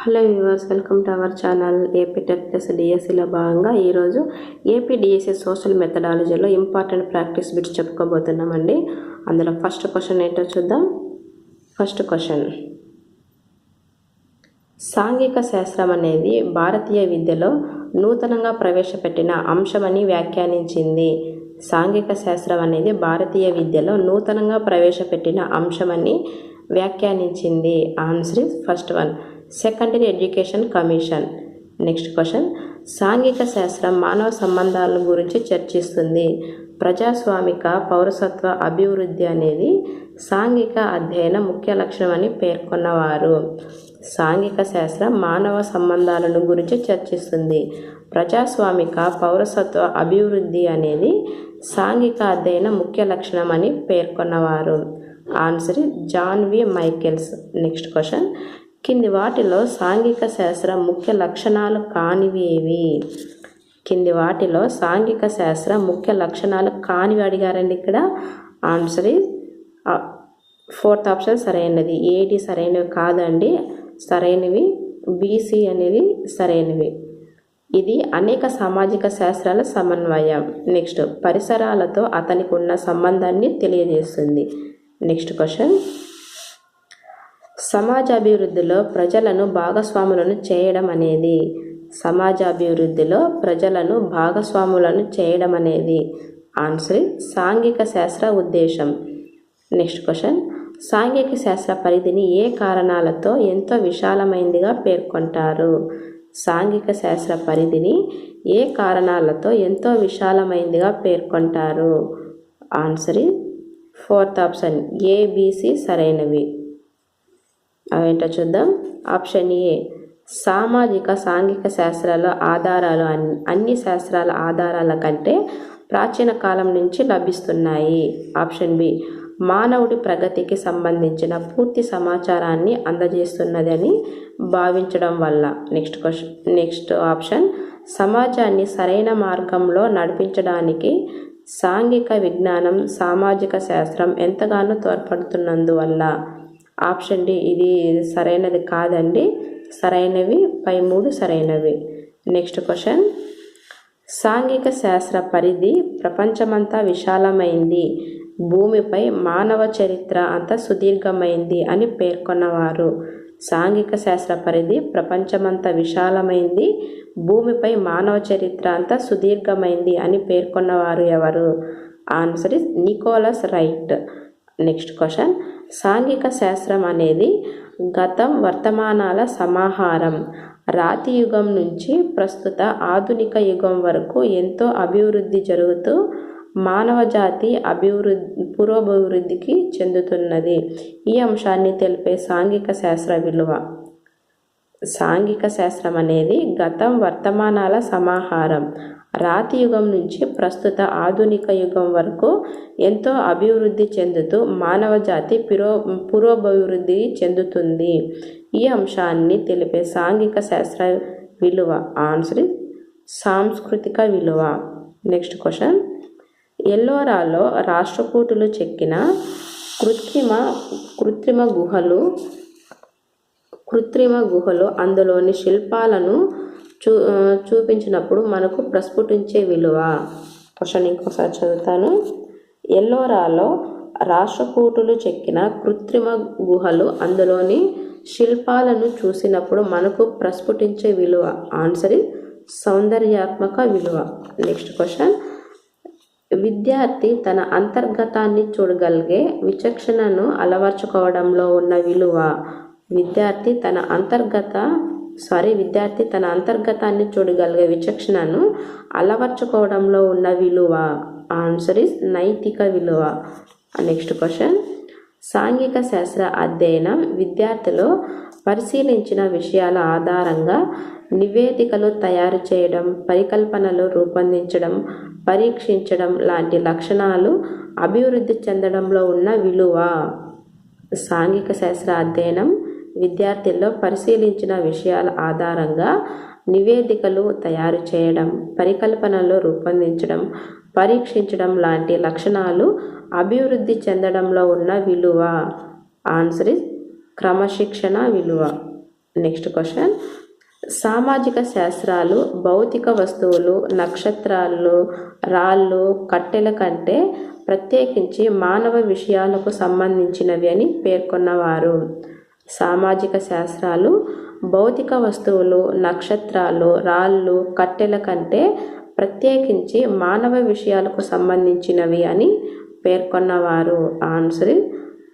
Hello viewers, welcome to our channel. AP TET plus డిఎస్సిలో భాగంగా ఈరోజు ఏపీ డిఎస్సి సోషల్ మెథడాలజీలో ఇంపార్టెంట్ ప్రాక్టీస్ బిట్స్ చెప్పుకోబోతున్నామండి. అందులో ఫస్ట్ క్వశ్చన్ ఏంటో చూద్దాం. ఫస్ట్ క్వశ్చన్, సాంఘిక శాస్త్రం అనేది భారతీయ విద్యలో నూతనంగా ప్రవేశపెట్టిన అంశమని వ్యాఖ్యానించింది. సాంఘిక శాస్త్రం అనేది భారతీయ విద్యలో నూతనంగా ప్రవేశపెట్టిన అంశమని వ్యాఖ్యానించింది. Answer is first one, secondary education commission. Next question, సాంఘిక శాస్త్రం మానవ సంబంధాల గురించి చర్చిస్తుంది. ప్రజాస్వామిక పౌరసత్వ అభివృద్ధి అనేది సాంఘిక అధ్యయన ముఖ్య లక్షణం అని పేర్కొన్నవారు. సాంఘిక శాస్త్రం మానవ సంబంధాలను గురించి చర్చిస్తుంది. ప్రజాస్వామిక పౌరసత్వ అభివృద్ధి అనేది సాంఘిక అధ్యయన ముఖ్య లక్షణం అని పేర్కొన్నవారు. ఆన్సర్ జాన్ వి మైకెల్స్. నెక్స్ట్ క్వశ్చన్, కింది వాటిలో సాంఘిక శాస్త్రం ముఖ్య లక్షణాలు కానివి ఏవి? కింది వాటిలో సాంఘిక శాస్త్రం ముఖ్య లక్షణాలు కానివి అడిగారండి ఇక్కడ. ఆన్సర్ ఇస్ ఫోర్త్ ఆప్షన్ సరైనది. ఏడి సరైనవి కాదండి, సరైనవి బీసీ అనేది సరైనవి. ఇది అనేక సామాజిక శాస్త్రాల సమన్వయం. నెక్స్ట్, పరిసరాలతో అతనికి ఉన్న సంబంధాన్ని తెలియజేస్తుంది. నెక్స్ట్ క్వశ్చన్, సమాజాభివృద్ధిలో ప్రజలను భాగస్వాములను చేయడం అనేది. సమాజాభివృద్ధిలో ప్రజలను భాగస్వాములను చేయడం అనేది ఆన్సర్ సాంఘిక శాస్త్ర ఉద్దేశం. నెక్స్ట్ క్వశ్చన్, సాంఘిక శాస్త్ర పరిధిని ఏ కారణాలతో ఎంతో విశాలమైనదిగా పేర్కొంటారు? సాంఘిక శాస్త్ర పరిధిని ఏ కారణాలతో ఎంతో విశాలమైనదిగా పేర్కొంటారు? ఆన్సర్ ఫోర్త్ ఆప్షన్ ఏబిసి సరైనవి. అవేంటో చూద్దాం. ఆప్షన్ ఏ, సామాజిక సాంఘిక శాస్త్రాల ఆధారాలు అన్ని శాస్త్రాల ఆధారాల కంటే ప్రాచీన కాలం నుంచి లభిస్తున్నాయి. ఆప్షన్ బి, మానవుడి ప్రగతికి సంబంధించిన పూర్తి సమాచారాన్ని అందజేస్తున్నదని భావించడం వల్ల. నెక్స్ట్ ఆప్షన్, సమాజాన్ని సరైన మార్గంలో నడిపించడానికి సాంఘిక విజ్ఞానం సామాజిక శాస్త్రం ఎంతగానో తోడ్పడుతున్నందువల్ల. ఆప్షన్ డి, ఇది సరైనది కాదండి, సరైనవి పై 3 సరైనవి. నెక్స్ట్ క్వశ్చన్, సాంఘిక శాస్త్ర పరిధి ప్రపంచమంతా విశాలమైంది, భూమిపై మానవ చరిత్ర అంత సుదీర్ఘమైంది అని పేర్కొన్నవారు. సాంఘిక శాస్త్ర పరిధి ప్రపంచమంతా విశాలమైంది, భూమిపై మానవ చరిత్ర అంత సుదీర్ఘమైంది అని పేర్కొన్నవారు ఎవరు? Answer is Nicholas right. Next question, సాంఘిక శాస్త్రం అనేది గతం వర్తమానాల సమాహారం. రాతి యుగం నుంచి ప్రస్తుత ఆధునిక యుగం వరకు ఎంతో అభివృద్ధి జరుగుతూ మానవ జాతి పురోభివృద్ధికి చెందుతున్నది. ఈ అంశాన్ని తెలిపే సాంఘిక శాస్త్ర విలువ. సాంఘిక శాస్త్రం అనేది గతం వర్తమానాల సమాహారం. రాతి యుగం నుంచి ప్రస్తుత ఆధునిక యుగం వరకు ఎంతో అభివృద్ధి చెందుతూ మానవ జాతి పురోభివృద్ధి చెందుతుంది. ఈ అంశాన్ని తెలిపే సాంఘిక శాస్త్ర విలువ. ఆన్సర్ సాంస్కృతిక విలువ. నెక్స్ట్ క్వశ్చన్, ఎల్లోరాలో రాష్ట్రకూటులు చెక్కిన కృత్రిమ గుహలు అందులోని శిల్పాలను చూపించినప్పుడు మనకు ప్రస్ఫుటించే విలువ. క్వశ్చన్ ఇంకోసారి చదువుతాను. ఎల్లోరాలో రాష్ట్రకూటులు చెక్కిన కృత్రిమ గుహలు అందులోని శిల్పాలను చూసినప్పుడు మనకు ప్రస్ఫుటించే విలువ. ఆన్సర్ సౌందర్యాత్మక విలువ. నెక్స్ట్ క్వశ్చన్, విద్యార్థి తన అంతర్గతాన్ని చూడగలిగే విచక్షణను అలవర్చుకోవడంలో ఉన్న విలువ. విద్యార్థి తన అంతర్గతాన్ని చూడగలిగే విచక్షణను అలవర్చుకోవడంలో ఉన్న విలువ. ఆన్సర్ ఇస్ నైతిక విలువ. నెక్స్ట్ క్వశ్చన్, సాంఘిక శాస్త్ర అధ్యయనం విద్యార్థులు పరిశీలించిన విషయాల ఆధారంగా నివేదికలు తయారు చేయడం, పరికల్పనలు రూపొందించడం, పరీక్షించడం లాంటి లక్షణాలు అభివృద్ధి చెందడంలో ఉన్న విలువ. సాంఘిక శాస్త్ర అధ్యయనం విద్యార్థుల్లో పరిశీలించిన విషయాల ఆధారంగా నివేదికలు తయారు చేయడం, పరికల్పనలు రూపొందించడం, పరీక్షించడం లాంటి లక్షణాలు అభివృద్ధి చెందడంలో ఉన్న విలువ. ఆన్సర్ ఇస్ క్రమశిక్షణ విలువ. నెక్స్ట్ క్వశ్చన్, సామాజిక శాస్త్రాలు భౌతిక వస్తువులు, నక్షత్రాలు, రాళ్ళు, కట్టెల కంటే ప్రత్యేకించి మానవ విషయాలకు సంబంధించినవి అని పేర్కొన్నవారు. సామాజిక శాస్త్రాలు భౌతిక వస్తువులు, నక్షత్రాలు, రాళ్ళు, కట్టెల కంటే ప్రత్యేకించి మానవ విషయాలకు సంబంధించినవి అని పేర్కొన్నవారు. Answer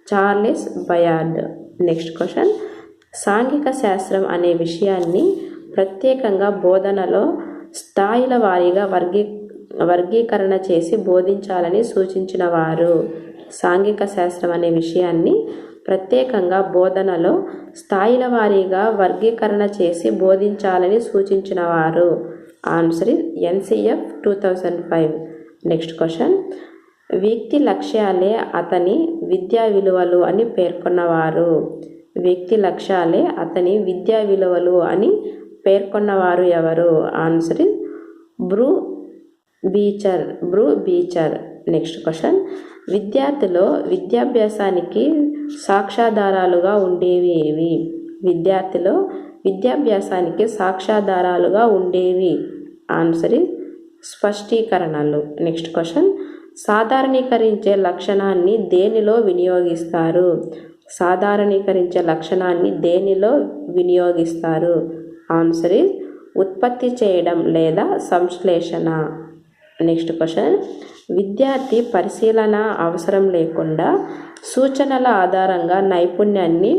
Charles Beard. Next question, సాంఘిక శాస్త్రం అనే విషయాన్ని ప్రత్యేకంగా బోధనలో స్థాయిల వారీగా వర్గీకరణ చేసి బోధించాలని సూచించిన వారు. సాంఘిక శాస్త్రం అనే విషయాన్ని ప్రత్యేకంగా బోధనలో స్థాయిల వారీగా వర్గీకరణ చేసి బోధించాలని సూచించిన వారు. Answer NCF 2005. నెక్స్ట్ క్వశ్చన్, వ్యక్తి లక్ష్యాలే అతని విద్యా విలువలు అని పేర్కొన్నవారు. వ్యక్తి లక్ష్యాలే అతని విద్యా విలువలు అని పేర్కొన్నవారు ఎవరు? Answer Brew Beecher. Next question, విద్యార్థిలో విద్యాభ్యాసానికి సాక్ష్యాధారాలుగా ఉండేవి ఏవి? విద్యార్థిలో విద్యాభ్యాసానికి సాక్ష్యాధారాలుగా ఉండేవి. ఆన్సర్ స్పష్టీకరణలు. నెక్స్ట్ క్వశ్చన్, సాధారణీకరించే లక్షణాన్ని దేనిలో వినియోగిస్తారు? సాధారణీకరించే లక్షణాన్ని దేనిలో వినియోగిస్తారు? ఆన్సర్ ఉత్పత్తి చేయడం లేదా సంశ్లేషణ. నెక్స్ట్ క్వశ్చన్, విద్యార్థి పరిశీలన అవసరం లేకుండా సూచనల ఆధారంగా నైపుణ్యాన్ని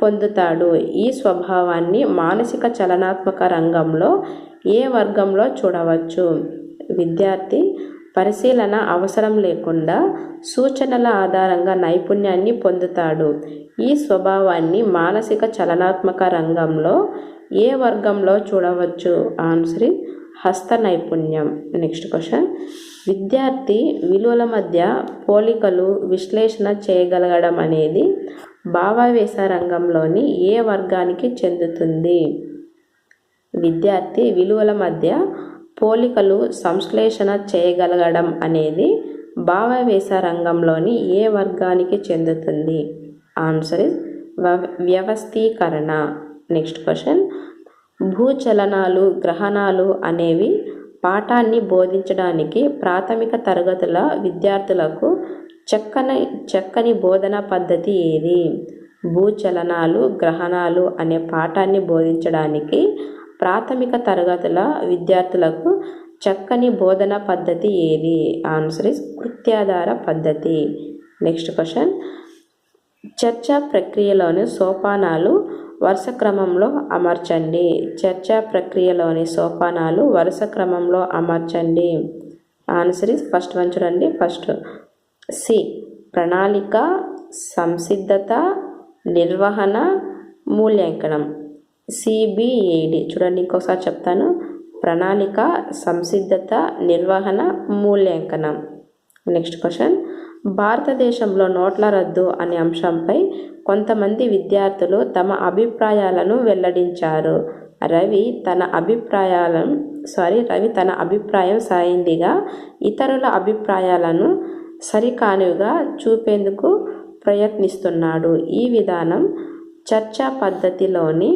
పొందుతాడు. ఈ స్వభావాన్ని మానసిక చలనాత్మక రంగంలో ఏ వర్గంలో చూడవచ్చు? విద్యార్థి పరిశీలన అవసరం లేకుండా సూచనల ఆధారంగా నైపుణ్యాన్ని పొందుతాడు. ఈ స్వభావాన్ని మానసిక చలనాత్మక రంగంలో ఏ వర్గంలో చూడవచ్చు? ఆన్సర్ హస్త నైపుణ్యం. నెక్స్ట్ క్వశ్చన్, విద్యార్థి విలువల మధ్య పోలికలు విశ్లేషణ చేయగలగడం అనేది భావావేశ రంగంలోని ఏ వర్గానికి చెందుతుంది? విద్యార్థి విలువల మధ్య పోలికలు సంశ్లేషణ చేయగలగడం అనేది భావావేశ రంగంలోని ఏ వర్గానికి చెందుతుంది? ఆన్సర్ వ్యవస్థీకరణ. నెక్స్ట్ క్వశ్చన్, భూచలనాలు, గ్రహణాలు అనేవి పాఠాన్ని బోధించడానికి ప్రాథమిక తరగతుల విద్యార్థులకు చక్కని బోధనా పద్ధతి ఏది? భూచలనాలు, గ్రహణాలు అనే పాఠాన్ని బోధించడానికి ప్రాథమిక తరగతుల విద్యార్థులకు చక్కని బోధనా పద్ధతి ఏది? ఆన్సర్ కృత్యాధార పద్ధతి. నెక్స్ట్ క్వశ్చన్, చర్చా ప్రక్రియలోని సోపానాలు వరుస క్రమంలో అమర్చండి. చర్చా ప్రక్రియలోని సోపానాలు వరుస క్రమంలో అమర్చండి. ఆన్సర్ ఫస్ట్ వన్ చూడండి. ఫస్ట్ సి ప్రణాళిక, సంసిద్ధత, నిర్వహణ, మూల్యాంకనం. సిబిఏడి చూడండి, ఇంకోసారి చెప్తాను. ప్రణాళిక, సంసిద్ధత, నిర్వహణ, మూల్యాంకనం. నెక్స్ట్ క్వశ్చన్, భారతదేశంలో నోట్ల రద్దు అనే అంశంపై కొంతమంది విద్యార్థులు తమ అభిప్రాయాలను వెల్లడించారు. రవి తన అభిప్రాయం సరైందిగా ఇతరుల అభిప్రాయాలను సరికానివిగా చూపేందుకు ప్రయత్నిస్తున్నాడు. ఈ విధానం చర్చా పద్ధతిలోని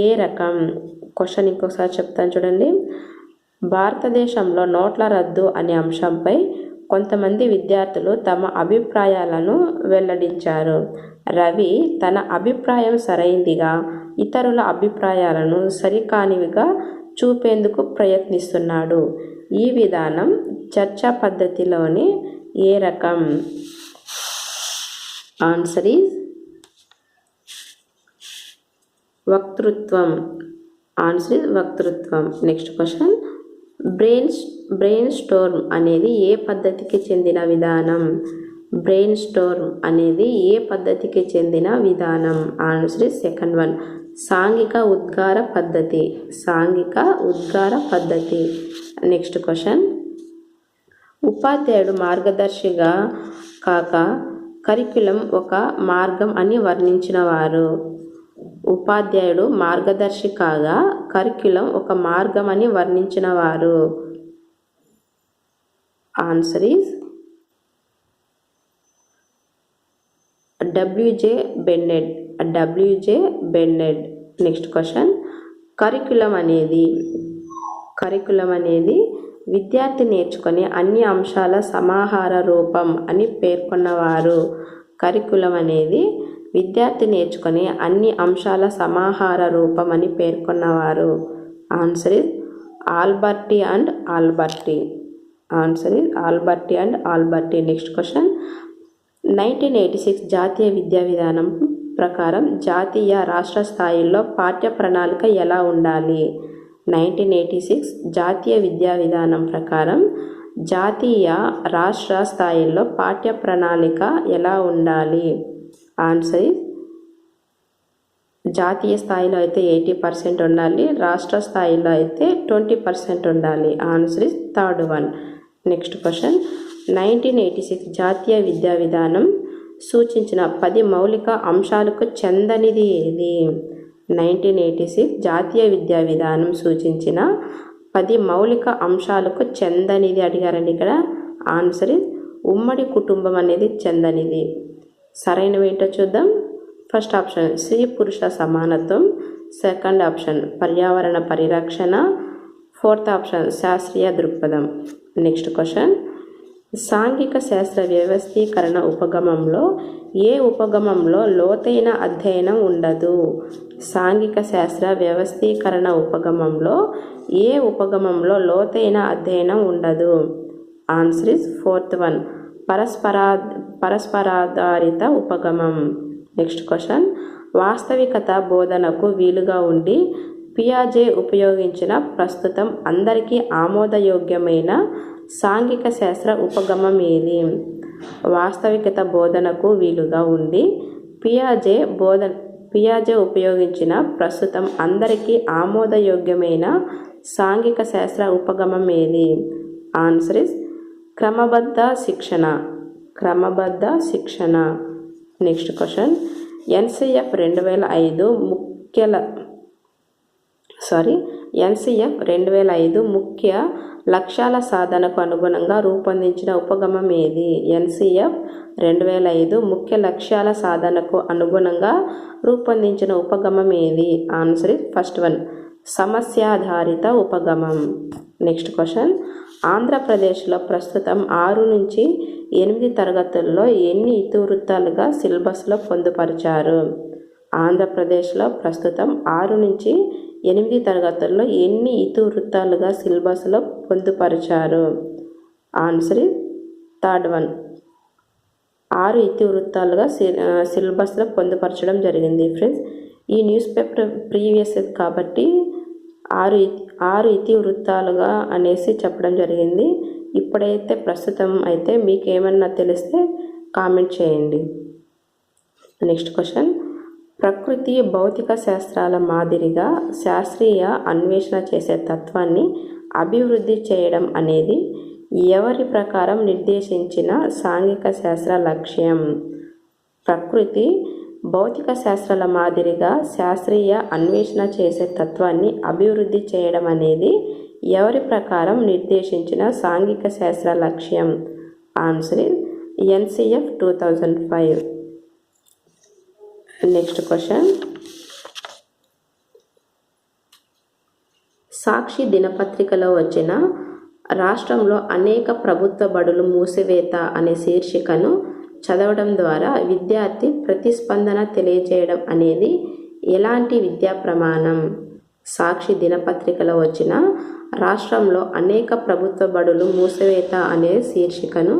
ఏ రకం? క్వశ్చన్ ఇంకోసారి చెప్తాను చూడండి. భారతదేశంలో నోట్ల రద్దు అనే అంశంపై కొంతమంది విద్యార్థులు తమ అభిప్రాయాలను వెల్లడించారు. రవి తన అభిప్రాయం సరైందిగా ఇతరుల అభిప్రాయాలను సరికానివిగా చూపేందుకు ప్రయత్నిస్తున్నాడు. ఈ విధానం చర్చా పద్ధతిలోని ఏ రకం? ఆన్సర్ ఈజ్ వక్తృత్వం. ఆన్సర్ ఈజ్ వక్తృత్వం. నెక్స్ట్ క్వశ్చన్, బ్రెయిన్ స్టార్మ్ అనేది ఏ పద్ధతికి చెందిన విధానం? బ్రెయిన్ స్టార్మ్ అనేది ఏ పద్ధతికి చెందిన విధానం? ఆన్సర్ ఈజ్ సెకండ్ వన్, సాంఘిక ఉద్గార పద్ధతి. సాంఘిక ఉద్గార పద్ధతి. నెక్స్ట్ క్వశ్చన్, ఉపాధ్యాయుడు మార్గదర్శిగా కాక కరిక్యులం ఒక మార్గం అని వర్ణించిన వారు. ఉపాధ్యాయుడు మార్గదర్శి కాగా కరిక్యులం ఒక మార్గం అని వర్ణించిన వారు. Answer is WJ Bennett. Next question, curriculum అనేది విద్యార్థి నేర్చుకునే అన్ని అంశాల సమాహార రూపం అని పేర్కొన్నవారు. కరికులం అనేది విద్యార్థి నేర్చుకునే అన్ని అంశాల సమాహార రూపం అని పేర్కొన్నవారు. Answer is Alberty and Alberty. Next question, 1986 జాతీయ విద్యా విధానం ప్రకారం జాతీయ రాష్ట్ర స్థాయిల్లో పాఠ్య ప్రణాళిక ఎలా ఉండాలి? 1986 జాతీయ విద్యా విధానం ప్రకారం జాతీయ రాష్ట్ర స్థాయిల్లో పాఠ్య ప్రణాళిక ఎలా ఉండాలి? ఆన్సర్ జాతీయ స్థాయిలో అయితే 80% ఉండాలి, రాష్ట్ర స్థాయిలో అయితే 20% ఉండాలి. Answer is third one. Next question, 1986 జాతీయ విద్యా విధానం సూచించిన 10 మౌలిక అంశాలకు చెందనిది ఏది? 1986 జాతీయ విద్యా విధానం సూచించిన 10 మౌలిక అంశాలకు చెందనిది అడిగారండి ఇక్కడ. ఆన్సర్ ఇస్ ఉమ్మడి కుటుంబం అనేది చెందనిది. సరైనవి ఏంటో చూద్దాం. ఫస్ట్ ఆప్షన్ స్త్రీ పురుష సమానత్వం, సెకండ్ ఆప్షన్ పర్యావరణ పరిరక్షణ, ఫోర్త్ ఆప్షన్ శాస్త్రీయ దృక్పథం. నెక్స్ట్ క్వశ్చన్, సాంఘిక శాస్త్ర వ్యవస్థీకరణ ఉపగమంలో ఏ ఉపగమంలో లోతైన అధ్యయనం ఉండదు? సాంఘిక శాస్త్ర వ్యవస్థీకరణ ఉపగమంలో ఏ ఉపగమంలో లోతైన అధ్యయనం ఉండదు? ఆన్సర్ ఇస్ ఫోర్త్ వన్, పరస్పరాధారిత ఉపగమం. నెక్స్ట్ క్వశ్చన్, వాస్తవికత బోధనకు వీలుగా ఉండి పియాజే ఉపయోగించిన ప్రస్తుతం అందరికీ ఆమోదయోగ్యమైన సాంఘిక శాస్త్ర ఉపగమం ఏది? వాస్తవికత బోధనకు వీలుగా ఉండి పియాజే ఉపయోగించిన ప్రస్తుతం అందరికీ ఆమోదయోగ్యమైన సాంఘిక శాస్త్ర ఉపగమం ఏది? ఆన్సర్ ఇస్ క్రమబద్ధ శిక్షణ. నెక్స్ట్ క్వశ్చన్, NCF 2005 ముఖ్య లక్ష్యాల సాధనకు అనుగుణంగా రూపొందించిన ఉపగమం ఏది? NCF 2005 ముఖ్య లక్ష్యాల సాధనకు అనుగుణంగా రూపొందించిన ఉపగమం ఏది? ఆన్సర్ ఇస్ ఫస్ట్ వన్, సమస్యాధారిత ఉపగమం. నెక్స్ట్ క్వశ్చన్, ఆంధ్రప్రదేశ్లో ప్రస్తుతం 6 నుంచి 8 తరగతుల్లో ఎన్ని ఇతివృత్తాలుగా సిలబస్లో పొందుపరిచారు? ఆంధ్రప్రదేశ్లో ప్రస్తుతం 6 నుంచి 8 తరగతుల్లో ఎన్ని ఇతివృత్తాలుగా సిలబస్లో పొందుపరిచారు? ఆన్సర్ ఇస్ థర్డ్ వన్, 6 ఇతివృత్తాలుగా సిలబస్లో పొందుపరచడం జరిగింది. ఫ్రెండ్స్, ఈ న్యూస్ పేపర్ ప్రీవియస్ కాబట్టి 6 ఇతివృత్తాలుగా అనేసి చెప్పడం జరిగింది. ఇప్పుడైతే ప్రస్తుతం అయితే మీకు ఏమన్నా తెలిస్తే కామెంట్ చేయండి. నెక్స్ట్ క్వశ్చన్, ప్రకృతి భౌతిక శాస్త్రాల మాదిరిగా శాస్త్రీయ అన్వేషణ చేసే తత్వాన్ని అభివృద్ధి చేయడం అనేది ఎవరి ప్రకారం నిర్దేశించిన సాంఘిక శాస్త్ర లక్ష్యం? ప్రకృతి భౌతిక శాస్త్రాల మాదిరిగా శాస్త్రీయ అన్వేషణ చేసే తత్వాన్ని అభివృద్ధి చేయడం అనేది ఎవరి ప్రకారం నిర్దేశించిన సాంఘిక శాస్త్ర లక్ష్యం? Answer NCF 2005. నెక్స్ట్ క్వశ్చన్, సాక్షి దినపత్రికలో వచ్చిన రాష్ట్రంలో అనేక ప్రభుత్వ బడులు మూసివేత అనే శీర్షికను చదవడం ద్వారా విద్యార్థి ప్రతిస్పందన తెలియజేయడం అనేది ఎలాంటి విద్యా ప్రమాణం? సాక్షి దినపత్రికలో వచ్చిన రాష్ట్రంలో అనేక ప్రభుత్వ బడులు మూసివేత అనే శీర్షికను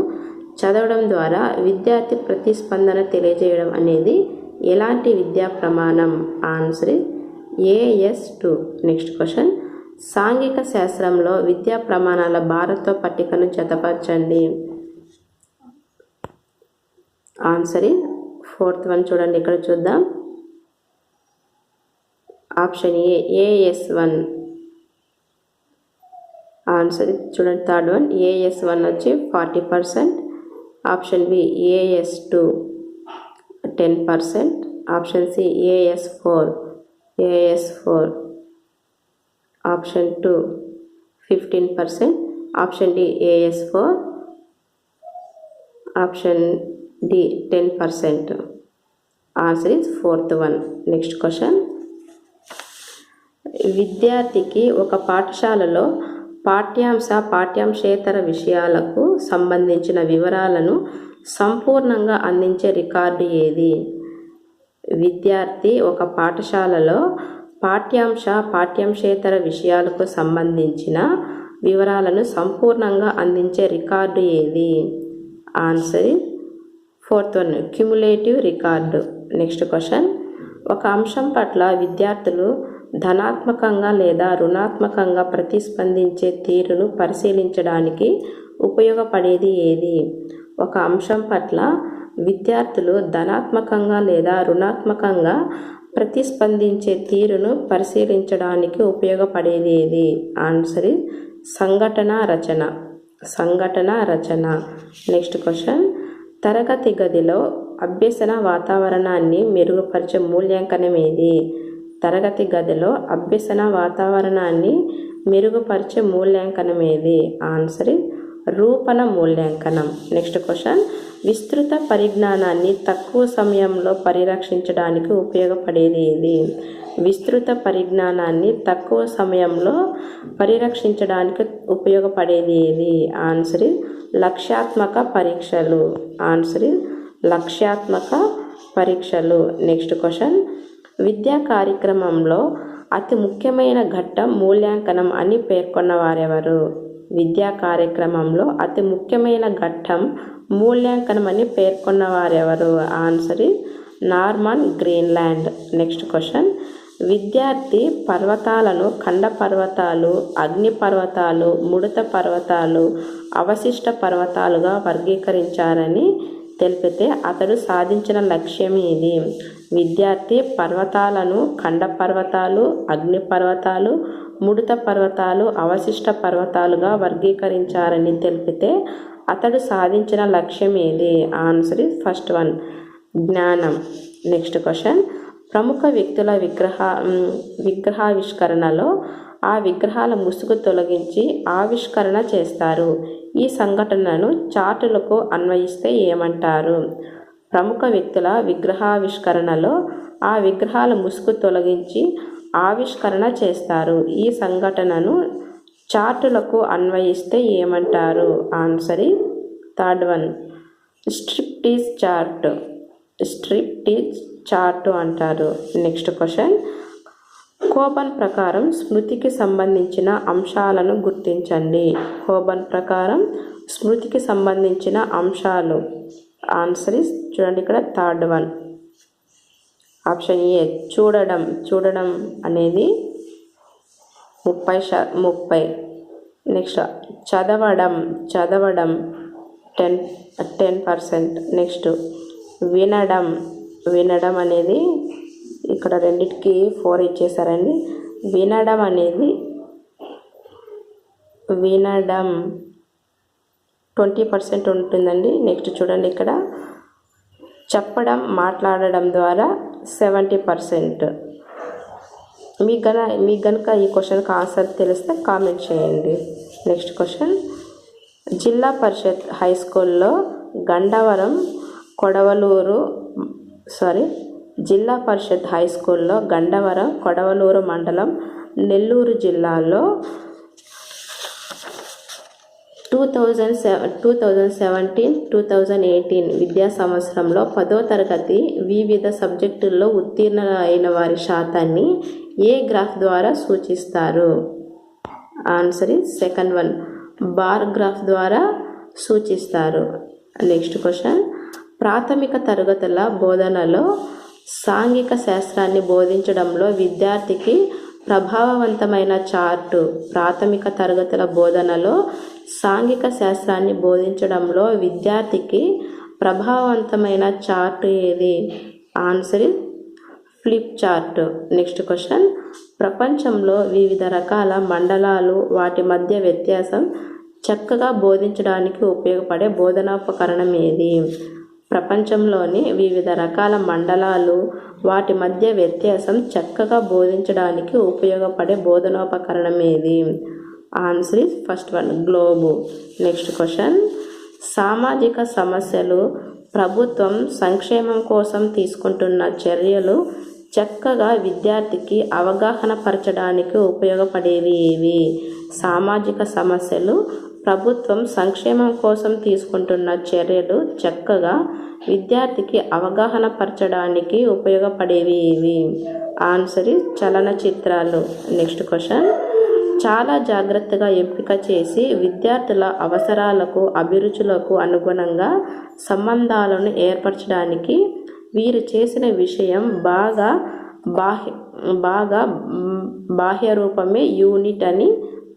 చదవడం ద్వారా విద్యార్థి ప్రతిస్పందన తెలియజేయడం అనేది ఎలాంటి విద్యా ప్రమాణం? Answer AS2. నెక్స్ట్ క్వశ్చన్, సాంఘిక శాస్త్రంలో విద్యా ప్రమాణాల భారత్వ పట్టికను జతపరచండి. ఆన్సర్ ఫోర్త్ వన్ చూడండి, ఇక్కడ చూద్దాం. Option A AS1. ఆన్సర్ చూడండి, థర్డ్ వన్ AS1 వచ్చి 40%, option B AS2 10%, option C AS4, option 2 15%, option D AS4, option D 10%. Answer is fourth one. Next question, విద్యార్థికి ఒక పాఠశాలలో పాఠ్యాంశేతర విషయాలకు సంబంధించిన వివరాలను సంపూర్ణంగా అందించే రికార్డు ఏది? విద్యార్థి ఒక పాఠశాలలో పాఠ్యాంశేతర విషయాలకు సంబంధించిన వివరాలను సంపూర్ణంగా అందించే రికార్డు ఏది? Answer 4th one cumulative record. Next question, ఒక అంశం పట్ల విద్యార్థులు ధనాత్మకంగా లేదా రుణాత్మకంగా ప్రతిస్పందించే తీరును పరిశీలించడానికి ఉపయోగపడేది ఏది? ఒక అంశం పట్ల విద్యార్థులు ధనాత్మకంగా లేదా రుణాత్మకంగా ప్రతిస్పందించే తీరును పరిశీలించడానికి ఉపయోగపడేది ఏది? ఆన్సర్ సంఘటన రచన. నెక్స్ట్ క్వశ్చన్, తరగతి గదిలో అభ్యసన వాతావరణాన్ని మెరుగుపరిచే మూల్యాంకనం ఏది? తరగతి గదిలో అభ్యసన వాతావరణాన్ని మెరుగుపరిచే మూల్యాంకనం ఏది? ఆన్సర్ రూపణ మూల్యాంకనం. నెక్స్ట్ క్వశ్చన్, విస్తృత పరిజ్ఞానాన్ని తక్కువ సమయంలో పరిరక్షించడానికి ఉపయోగపడేది ఏది? విస్తృత పరిజ్ఞానాన్ని తక్కువ సమయంలో పరిరక్షించడానికి ఉపయోగపడేది ఏది? ఆన్సర్ లక్ష్యాత్మక పరీక్షలు. నెక్స్ట్ క్వశ్చన్, విద్యా కార్యక్రమంలో అతి ముఖ్యమైన ఘట్టం మూల్యాంకనం అని పేర్కొన్న వారెవరు? విద్యా కార్యక్రమంలో అతి ముఖ్యమైన ఘట్టం మూల్యాంకనం అని పేర్కొన్న వారెవరు? Answer Norman Greenland. Next question, విద్యార్థి పర్వతాలను ఖండ పర్వతాలు, అగ్ని పర్వతాలు, ముడత పర్వతాలు, అవశిష్ట పర్వతాలుగా వర్గీకరించారని తెలిపితే అతడు సాధించిన లక్ష్యం ఏది? విద్యార్థి పర్వతాలను ఖండ పర్వతాలు, అగ్ని పర్వతాలు, ముడత పర్వతాలు, అవశిష్ట పర్వతాలుగా వర్గీకరించారని తెలిపితే అతడు సాధించిన లక్ష్యం ఏది? ఆన్సర్ 1st వన్ జ్ఞానం. నెక్స్ట్ క్వశ్చన్, ప్రముఖ వ్యక్తుల విగ్రహావిష్కరణలో ఆ విగ్రహాల ముసుగు తొలగించి ఆవిష్కరణ చేస్తారు. ఈ సంఘటనను చార్టులకు అన్వయిస్తే ఏమంటారు? ప్రముఖ వ్యక్తుల విగ్రహావిష్కరణలో ఆ విగ్రహాల ముసుగు తొలగించి ఆవిష్కరణ చేస్తారు. ఈ సంఘటనను చార్టులకు అన్వయిస్తే ఏమంటారు? ఆన్సర్ 3rd వన్ స్ట్రిప్టీజ్ చార్ట్ అంటారు. నెక్స్ట్ క్వశ్చన్, కోబన్ ప్రకారం స్మృతికి సంబంధించిన అంశాలను గుర్తించండి. కోబన్ ప్రకారం స్మృతికి సంబంధించిన అంశాలు. ఆన్సర్ చూడండి ఇక్కడ 3rd వన్ ఆప్షన్ ఏ చూడడం అనేది 30. నెక్స్ట్ చదవడం 10%. నెక్స్ట్ వినడం అనేది ఇక్కడ రెండిటికి 4 ఇచ్చేసారండి. వినడం 20% ఉంటుందండి. నెక్స్ట్ చూడండి ఇక్కడ మాట్లాడడం ద్వారా 70%. మీకు గనుక ఈ క్వశ్చన్కి ఆన్సర్ తెలిస్తే కామెంట్ చేయండి. నెక్స్ట్ క్వశ్చన్, జిల్లా పరిషత్ హై స్కూల్లో జిల్లా పరిషత్ హై స్కూల్లో గండవరం, కొడవలూరు మండలం, నెల్లూరు జిల్లాలో 2017-2018 విద్యా సంవత్సరంలో 10వ తరగతి వివిధ సబ్జెక్టుల్లో ఉత్తీర్ణులైన వారి శాతాన్ని ఏ గ్రాఫ్ ద్వారా సూచిస్తారు? Answer 2nd one bar graph ద్వారా సూచిస్తారు. నెక్స్ట్ క్వశ్చన్, ప్రాథమిక తరగతుల బోధనలో సాంఘిక శాస్త్రాన్ని బోధించడంలో విద్యార్థికి ప్రభావవంతమైన చార్టు. ప్రాథమిక తరగతుల బోధనలో సాంఘిక శాస్త్రాన్ని బోధించడంలో విద్యార్థికి ప్రభావవంతమైన చార్టు ఏది? Answer flip chart. Next question, ప్రపంచంలో వివిధ రకాల మండలాలు, వాటి మధ్య వ్యత్యాసం చక్కగా బోధించడానికి ఉపయోగపడే బోధనోపకరణం ఏది? ప్రపంచంలోని వివిధ రకాల మండలాలు, వాటి మధ్య వ్యత్యాసం చక్కగా బోధించడానికి ఉపయోగపడే బోధనోపకరణం ఏది? Answer 1st one globe. Next question, సామాజిక సమస్యలు ప్రభుత్వం సంక్షేమం కోసం తీసుకుంటున్న చర్యలు చక్కగా విద్యార్థికి అవగాహన పరచడానికి ఉపయోగపడేవి ఏవి? సామాజిక సమస్యలు. ప్రభుత్వం సంక్షేమం కోసం తీసుకుంటున్న చర్యలు చక్కగా విద్యార్థికి అవగాహన పరచడానికి ఉపయోగపడేవి ఏవి? ఆన్సర్ చలనచిత్రాలు. Next question. చాలా జాగ్రత్తగా ఎంపిక చేసి విద్యార్థుల అవసరాలకు అభిరుచులకు అనుగుణంగా సంబంధాలను ఏర్పరచడానికి వీరు చేసిన విషయం బాహ్య రూపమే యూనిట్ అని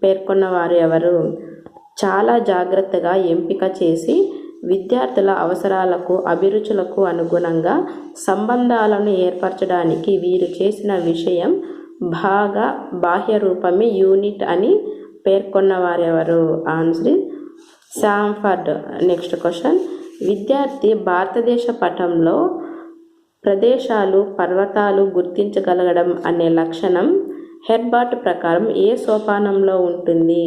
పేర్కొన్నవారు ఎవరు? చాలా జాగ్రత్తగా ఎంపిక చేసి విద్యార్థుల అవసరాలకు అభిరుచులకు అనుగుణంగా సంబంధాలను ఏర్పరచడానికి వీరు చేసిన విషయం బాహ్య రూపమే యూనిట్ అని పేర్కొన్నవారెవరు? Answer Sanford. Next question. విద్యార్థి భారతదేశ పటంలో ప్రదేశాలు పర్వతాలు గుర్తించగలగడం అనే లక్షణం హెర్బర్ట్ ప్రకారం ఏ సోపానంలో ఉంటుంది?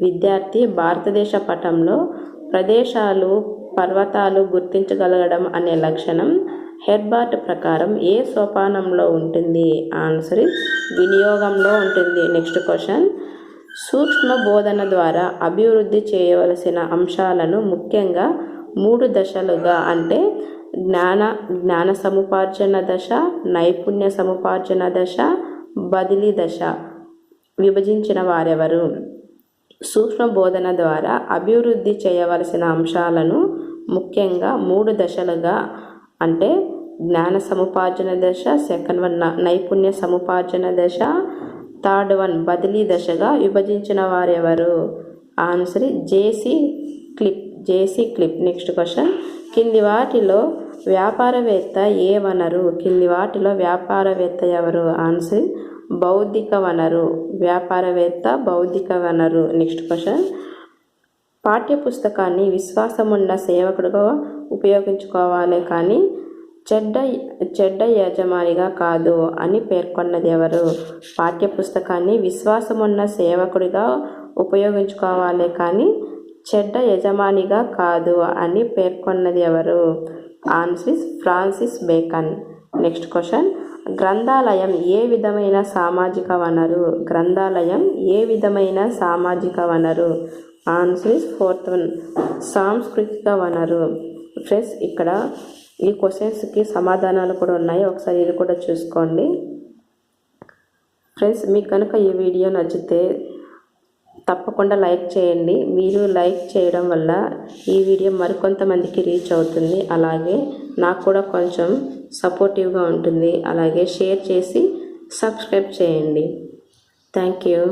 విద్యార్థి భారతదేశ పటంలో ప్రదేశాలు పర్వతాలు గుర్తించగలగడం అనే లక్షణం హెర్బర్ట్ ప్రకారం ఏ సోపానంలో ఉంటుంది? ఆన్సర్ వినియోగంలో ఉంటుంది. Next question. సూక్ష్మ బోధన ద్వారా అభివృద్ధి చేయవలసిన అంశాలను ముఖ్యంగా 3 దశలుగా అంటే జ్ఞాన సముపార్జన దశ, నైపుణ్య సముపార్జన దశ, బదిలీ దశ విభజించిన వారెవరు? సూక్ష్మ బోధన ద్వారా అభివృద్ధి చేయవలసిన అంశాలను ముఖ్యంగా 3 దశలుగా అంటే జ్ఞాన సముపార్జన దశ, సెకండ్ వన్ నైపుణ్య సముపార్జన దశ, థర్డ్ వన్ బదిలీ దశగా విభజించిన వారెవరు? ఆన్సర్ జేసీ క్లిప్. Next question. కింది వాటిలో వ్యాపారవేత్త ఏ వనరు? కింది వాటిలో వ్యాపారవేత్త ఎవరు? ఆన్సర్ బౌద్ధిక వనరు. వ్యాపారవేత్త బౌద్ధిక వనరు. Next question. పాఠ్యపుస్తకాన్ని విశ్వాసమున్న సేవకుడుగా ఉపయోగించుకోవాలి కానీ చెడ్డ యజమానిగా కాదు అని పేర్కొన్నది ఎవరు? పాఠ్యపుస్తకాన్ని విశ్వాసమున్న సేవకుడిగా ఉపయోగించుకోవాలి కానీ చెడ్డ యజమానిగా కాదు అని పేర్కొన్నది ఎవరు? Answer Francis bacon. Next question. గ్రంథాలయం ఏ విధమైన సామాజిక వనరు? గ్రంథాలయం ఏ విధమైన సామాజిక వనరు? ఆన్సర్ ఫోర్త్ వన్ సాంస్కృతిక వనరు. ఫ్రెండ్స్, ఇక్కడ ఈ క్వశ్చన్స్కి సమాధానాలు కూడా ఉన్నాయి, ఒకసారి ఇది కూడా చూసుకోండి. ఫ్రెండ్స్, మీకు కనుక ఈ వీడియో నచ్చితే తప్పకుండా లైక్ చేయండి. మీరు లైక్ చేయడం వల్ల ఈ వీడియో మరికొంతమందికి రీచ్ అవుతుంది, అలాగే నాకు కూడా కొంచెం సపోర్టివ్గా ఉంటుంది. అలాగే షేర్ చేసి సబ్స్క్రైబ్ చేయండి. Thank you.